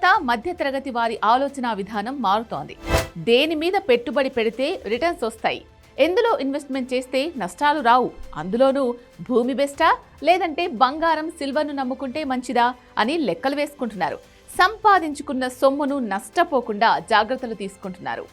యువత మధ్యతరగతి వారి ఆలోచన విధానం మారుతోంది. దేని మీద పెట్టుబడి పెడితే రిటర్న్స్ వస్తాయి, ఎందులో ఇన్వెస్ట్మెంట్ చేస్తే నష్టాలు రావు, అందులోనూ భూమి బెస్టా లేదంటే బంగారం సిల్వర్ను నమ్ముకుంటే మంచిదా అని లెక్కలు వేసుకుంటున్నారు. సంపాదించుకున్న సొమ్మును నష్టపోకుండా జాగ్రత్తలు తీసుకుంటున్నారు.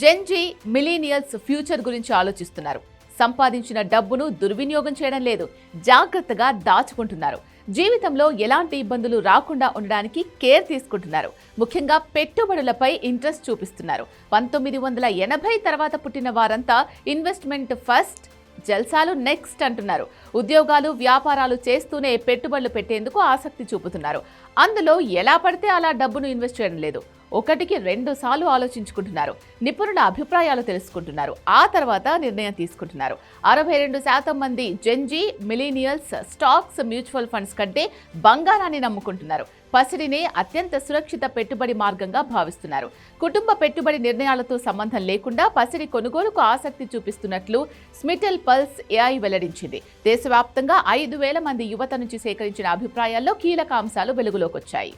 జెన్జీ మిలీనియల్స్ ఫ్యూచర్ గురించి ఆలోచిస్తున్నారు. సంపాదించిన డబ్బును దుర్వినియోగం చేయడం లేదు, జాగ్రత్తగా దాచుకుంటున్నారు. జీవితంలో ఎలాంటి ఇబ్బందులు రాకుండా ఉండడానికి కేర్ తీసుకుంటున్నారు. ముఖ్యంగా పెట్టుబడులపై ఇంట్రెస్ట్ చూపిస్తున్నారు. 1980 తర్వాత పుట్టిన వారంతా ఇన్వెస్ట్మెంట్ ఫస్ట్, జల్సాలు నెక్స్ట్ అంటున్నారు. ఉద్యోగాలు వ్యాపారాలు చేస్తూనే పెట్టుబడులు పెట్టేందుకు ఆసక్తి చూపుతున్నారు. అందులో ఎలా పడితే అలా డబ్బును ఇన్వెస్ట్ చేయడం లేదు, ఒకటికి 2 సార్లు ఆలోచించుకుంటున్నారు. నిపుణుల అభిప్రాయాలు తెలుసుకుంటున్నారు. ఆ తర్వాత నిర్ణయం తీసుకుంటున్నారు. 62% మంది Gen Z millennials stocks, mutual funds కంటే బంగారాన్ని నమ్ముకుంటున్నారు. పసిడినే అత్యంత సురక్షిత పెట్టుబడి మార్గంగా భావిస్తున్నారు. కుటుంబ పెట్టుబడి నిర్ణయాలతో సంబంధం లేకుండా పసిడి కొనుగోలుకు ఆసక్తి చూపిస్తున్నట్లు స్మిటల్ పల్స్ AI వెల్లడించింది. దేశవ్యాప్తంగా 5,000 మంది యువత నుంచి సేకరించిన అభిప్రాయాల్లో కీలక అంశాలు వెలుగులోకి వచ్చాయి.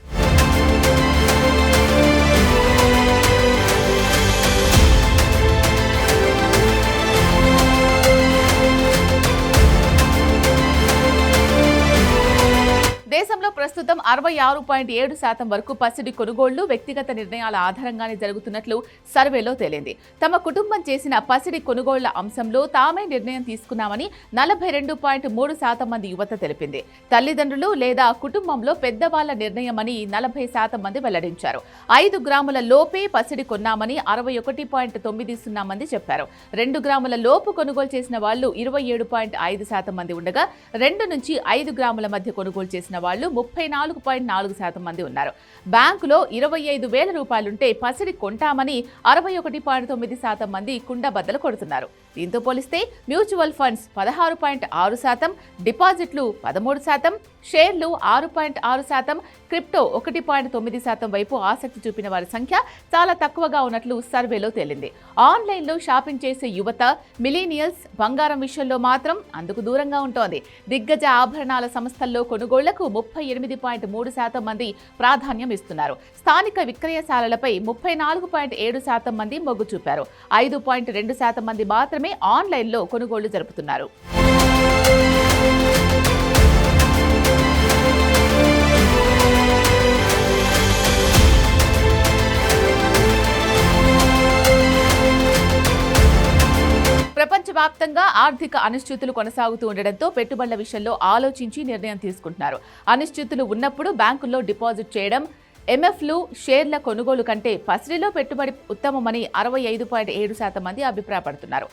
దేశంలో ప్రస్తుతం 66.7% వరకు పసిడి కొనుగోళ్లు వ్యక్తిగత నిర్ణయాల ఆధారంగానే జరుగుతున్నట్లు సర్వేలో తేలింది. తమ కుటుంబం చేసిన పసిడి కొనుగోళ్ల అంశంలో తామే నిర్ణయం తీసుకున్నామని 42.3% మంది యువత తెలిపింది. తల్లిదండ్రులు లేదా కుటుంబంలో పెద్దవాళ్ల నిర్ణయమని 40% మంది వెల్లడించారు. 5 గ్రాముల లోపే పసిడి కొన్నామని 61.90% మంది చెప్పారు. 2 గ్రాముల లోపు కొనుగోలు చేసిన వాళ్లు 27.5% మంది ఉండగా 2 నుంచి 5 గ్రాముల మధ్య కొనుగోలు చేసిన వాళ్ళు 34.4% మంది ఉన్నారు. బ్యాంకులో 25,000 రూపాయలుంటే పసిడి కొంటామని 61.9% మంది కుండబద్దలు కొడుతున్నారు. దీంతో పోలిస్తే మ్యూచువల్ ఫండ్స్ 16.6%, డిపాజిట్లు 13%, షేర్లు 6.6%, క్రిప్టో 1.9% వైపు ఆసక్తి చూపిన వారి సంఖ్య చాలా తక్కువగా ఉన్నట్లు సర్వేలో తేలింది. ఆన్లైన్లో షాపింగ్ చేసే యువత మిలీనియల్స్ బంగారం విషయంలో మాత్రం అందుకు దూరంగా ఉంటోంది. దిగ్గజ ఆభరణాల సంస్థల్లో కొనుగోళ్లకు 38.3% మంది ప్రాధాన్యం ఇస్తున్నారు. స్థానిక విక్రయశాలలపై 34.7% మంది మొగ్గు చూపారు. 5.2% మంది మాత్రమే ఆన్లైన్లో కొనుగోళ్లు జరుపుతున్నారు. ప్రపంచవ్యాప్తంగా ఆర్థిక అనిశ్చితులు కొనసాగుతూ ఉండడంతో పెట్టుబడుల విషయంలో ఆలోచించి నిర్ణయం తీసుకుంటున్నారు. అనిశ్చితులు ఉన్నప్పుడు బ్యాంకుల్లో డిపాజిట్ చేయడం, MFలు, షేర్ల కొనుగోలు కంటే పసిడిలో పెట్టుబడి ఉత్తమమని 65.7% మంది అభిప్రాయపడుతున్నారు.